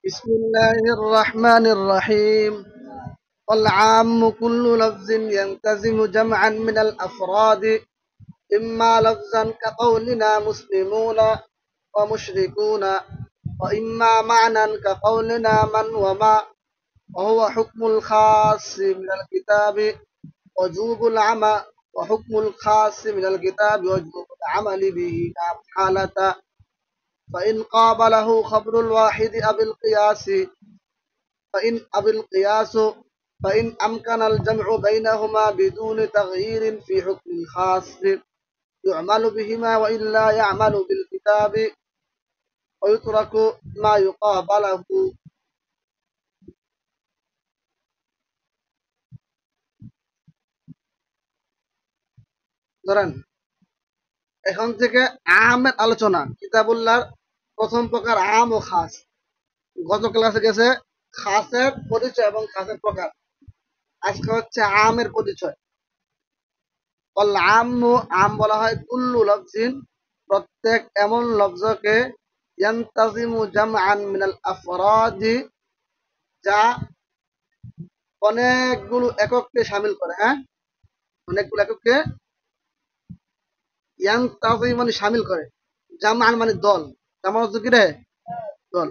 بسم الله الرحمن الرحيم. والعام كل لفظ ينتزم جمعا من الأفراد، إما لفظا كقولنا مسلمون ومشركون، وإما معنى كقولنا من وما، وهو حكم الخاص من الكتاب وجوب العمى، وحكم الخاص من الكتاب وجوب العمل به لا محالة. فإن قابله خبر الواحد أبي القياس فإن أمكن الجمع بينهما بدون تغيير في حكم الخاص يعمل بهما، وإلا يعمل بالكتاب ويترك ما يقابله. ধরেন এখন থেকে আমের আলোচনা, কিতাবুল্লাহর প্রথম প্রকার আম ও খাস। গত ক্লাসে গেছে খাসের পরিচয় এবং খাসের প্রকার। আজকে হচ্ছে আমের পরিচয়। আম বলা হয় কুল্লু লফজিন, প্রত্যেক এমন লফজকে ইয়ান্তাজিমু জামআন মিনাল আফরাদি, যা অনেকগুলো একককে শামিল করে। অনেকগুলো একককে ইয়ান্তাজিম মানে শামিল করে, জামআন মানে দল, জামা হচ্ছে কি রে? দল।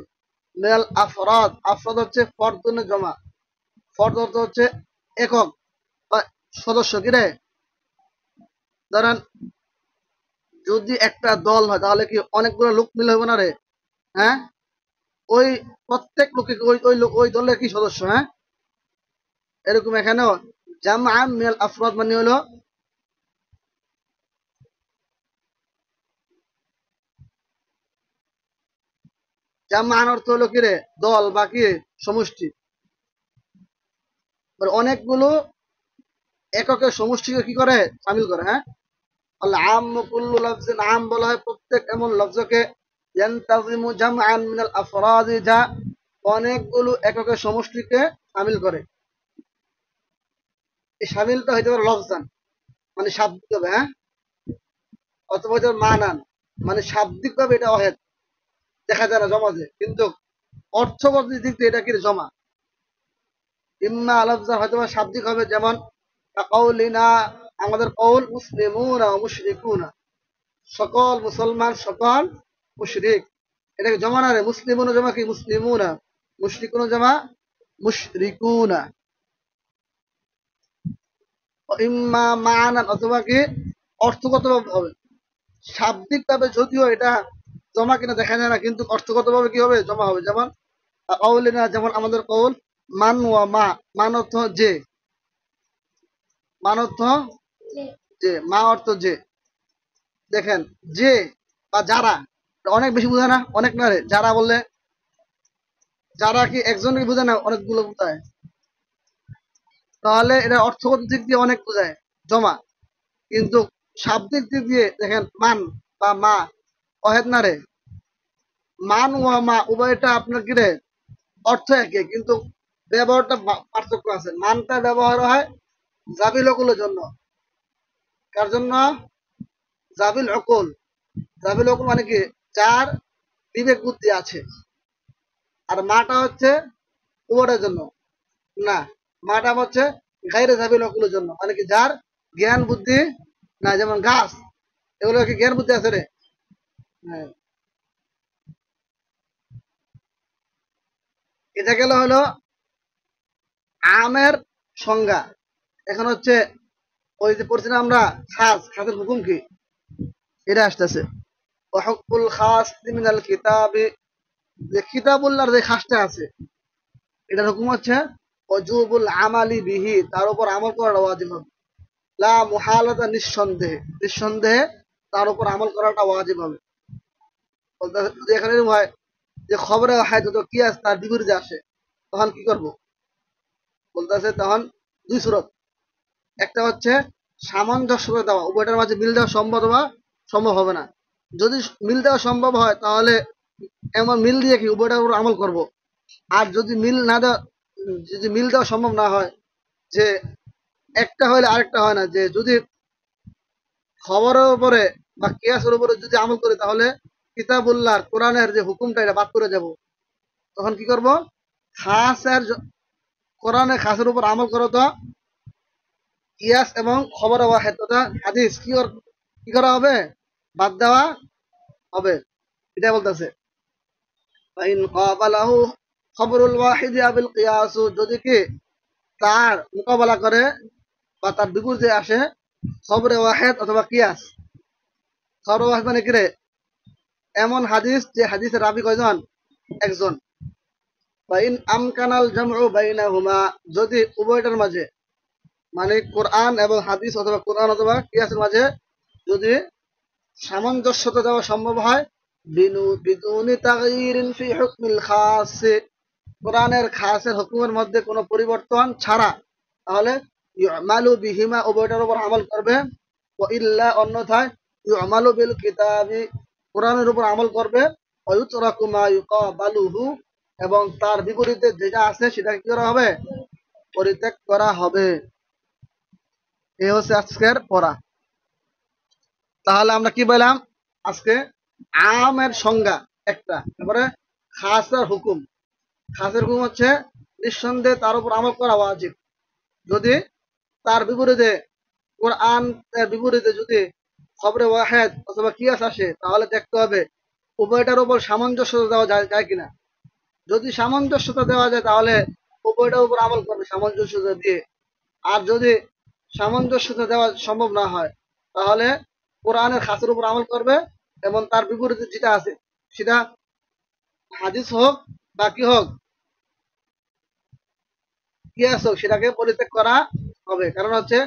মিনাল আফরাদ, আফরাদ হচ্ছে ফরদুনে জমা, ফরদ অর্থ হচ্ছে একক বা সদস্য, কি রে? ধরেন যদি একটা দল হয় তাহলে কি অনেকগুলো লোক মিলে হবে না রে? হ্যাঁ, ওই প্রত্যেক লোকে ওই দলের কি সদস্য। এরকম এখানেও জামআ মিনাল আফরাদ মানে হলো জামআন অর্থ হলো কি রে? দল বা কি সমষ্টি। অনেকগুলো এককের সমষ্টিকে কি করে? শামিল করে। আল আম কুল্লু লফজিন, আম বলা হয় প্রত্যেক এমন লফজকে ইয়ান্তাজিমু জামআন মিনাল আফরাদি, যা অনেকগুলো এককের সমষ্টিকে শামিল করে। এই শামিলটা হইতে পারে লফজান মানে শাব্দিক হবে, অথবা হইতে পারে মানান মানে শাব্দিক ভাবে এটা অহেদ, দেখা যায় না, জমা যায়, কিন্তু অর্থগত দিক দিয়ে এটা কি জমা। ইম্মা লফজান হয়তো বা শাব্দিক হবে, যেমন কাউলিনা, আমাদের কৌল, মুসলিমুনা ওয়া মুশরিকুনা, সকল মুসলমান সকল মুশরিক। এটাকে জমা না রে? মুসলিমুনা জমা কি? মুসলিমুনা। মুশরিকুনা জমা মুশরিকুনা। ইম্মা মানান, অথবা কি অর্থগত ভাবে হবে। শাব্দিক ভাবে যদিও এটা জমা কিনা দেখা যায় না, কিন্তু অর্থগত ভাবে কি হবে? জমা হবে। যেমন কৌলিনা, যেমন আমাদের কৌল, মান ওয়া মা, মান অর্থ যে, মান অর্থ যে, মা অর্থ যে। দেখেন যে বা যারা, অনেক বেশি বোঝায় না? অনেক না রে? যারা বললে, যারা কি একজনকে বোঝায় না, অনেকগুলো বোঝায়। তাহলে এটা অর্থগত দিক দিয়ে অনেক বোঝায়, জমা। কিন্তু শাব্দিক দিক দিয়ে দেখেন মান বা মা অহেদ না রে? মান ও মা উভয়টা আপনার কি রে? অর্থ একই, কিন্তু ব্যবহারটা পার্থক্য আছে। মানটা ব্যবহার হয় জাবিল অকুলের জন্য। কার জন্য? জাবিল অকুল। জাবিল অকুল মানে কি? যার বিবেক বুদ্ধি আছে। আর মাটা হচ্ছে উভয়ের জন্য। না, মাটা হচ্ছে গাইরে জাবিল অকুলের জন্য, মানে কি যার জ্ঞান বুদ্ধি না। যেমন গাছ, এগুলো কি জ্ঞান বুদ্ধি আছে রে? হ্যাঁ। এটা গেল হলো আমের সংজ্ঞা। এখন হচ্ছে ওই যে পড়ছিলাম আমরা খাস, খাসের হুকুম কি, এটা আসতেছে। ওয়াহুকুল খাস মিনাল কিতাবে, যে কিতাবুল্লাহর যে খাসটা আছে, এটার হুকুম হচ্ছে ওয়াজুবুল আমালি বিহি, তার উপর আমল করাটা ওয়াজিব হবে। লা মুহালাতা, নিঃসন্দেহে, নিঃসন্দেহে তার উপর আমল করাটা ওয়াজিব হবে। বলতে যদি এখানে এরকম হয় যে খবরে হয় যত কি আছে তার বিপরীতে আসে, তখন কি করব? বলতেছে তখন দুই সুরত। একটা হচ্ছে সামঞ্জস্য করে দেওয়া, উভয়টার মাঝে মিল দেওয়া সম্ভব বা সম্ভব হবে না। যদি মিল দেওয়া সম্ভব হয় তাহলে এমন মিল দিয়ে কি উভয়টার উপর আমল করব। আর যদি মিল না দেওয়া, যদি মিল দেওয়া সম্ভব না হয়, যে একটা হইলে আরেকটা হয় না, যে যদি খবরের উপরে বা কিয়াসের উপরে যদি আমল করে, তাহলে কিতাবুল্লাহ কোরআনের যে হুকুমটা এটা বাদ করে যাব। তখন কি করব, খাসের কোরআনের খাসের উপর আমল করো তো কিয়াস এবং খবর ওয়াহিদ তথা হাদিস কি করা হবে, বাদ দেওয়া হবে। এটা বলতেছে ফাইন ক্বাবালাহু খবরুল ওয়াহিদ আবিল কিয়াস, যদি কি তার মোকাবেলা করে বা তার বিপরীতে আসে খবরে ওয়াহিদ অথবা কিয়াস। খবর ওয়াহিদ মানে কি রে, এমন হাদিস যে হাদিসের রাবি কয়জন, একজন। ফাইন আমকানাল জামউ বাইনাহুমা, যদি উভয়টার মাঝে মানে কোরআন এবং হাদিস অথবা কোরআন অথবা কিয়াসের মাঝে যদি সামঞ্জস্যতা দেওয়া সম্ভব হয়, বিদুনি তাগয়িরিন ফি হুকমিল খাস, কোরআনের খাসের হুকুমের মধ্যে কোনো পরিবর্তন ছাড়া, তাহলে ইউমালু বিহিমা, উভয়টার উপর আমল করবে। ওয়া ইল্লা, অন্যথায় ইউমালু বিল কিতাবি, কোরআনের উপর আমল করবে। ওয়া ইউতরাকু মা ইউকাবালুহু, এবং তার বিপরীতে যেটা আছে সেটা কি করা হবে, পরিত্যাগ করা হবে। এই হচ্ছে আজকের পড়া। তাহলে আমরা কি বললাম আজকে, আমের সংজ্ঞা একটা, তারপরে খাসের হুকুম। খাসের হুকুম হচ্ছে নিঃসন্দেহে তার উপর আমল করা ওয়াজিব। যদি তার বিপরীতে কোরআন এর বিপরীতে যদি খবরে ওয়াহেদ অথবা কিয়াস আসে, তাহলে দেখতে হবে উভয়টার উপর সামঞ্জস্যতা দেওয়া যায় কিনা। যদি সামঞ্জস্যতা দেওয়া যায় তাহলে উভয়টার উপর আমল করবে সামঞ্জস্যতা দিয়ে। আর যদি সামঞ্জস্যতা দেওয়া সম্ভব না হয়, তাহলে কোরআনের খাসের উপর আমল করবে এবং তার বিপরীতে যেটা আছে সেটা হাদিস হোক বা কি হোক, কিয়াস হোক, সেটাকে পরিত্যাগ করা হবে। কারণ হচ্ছে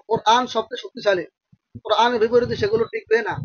কোরআন সবচেয়ে শক্তিশালী, কোরআনের বিপরীতে সেগুলো টিকবে না।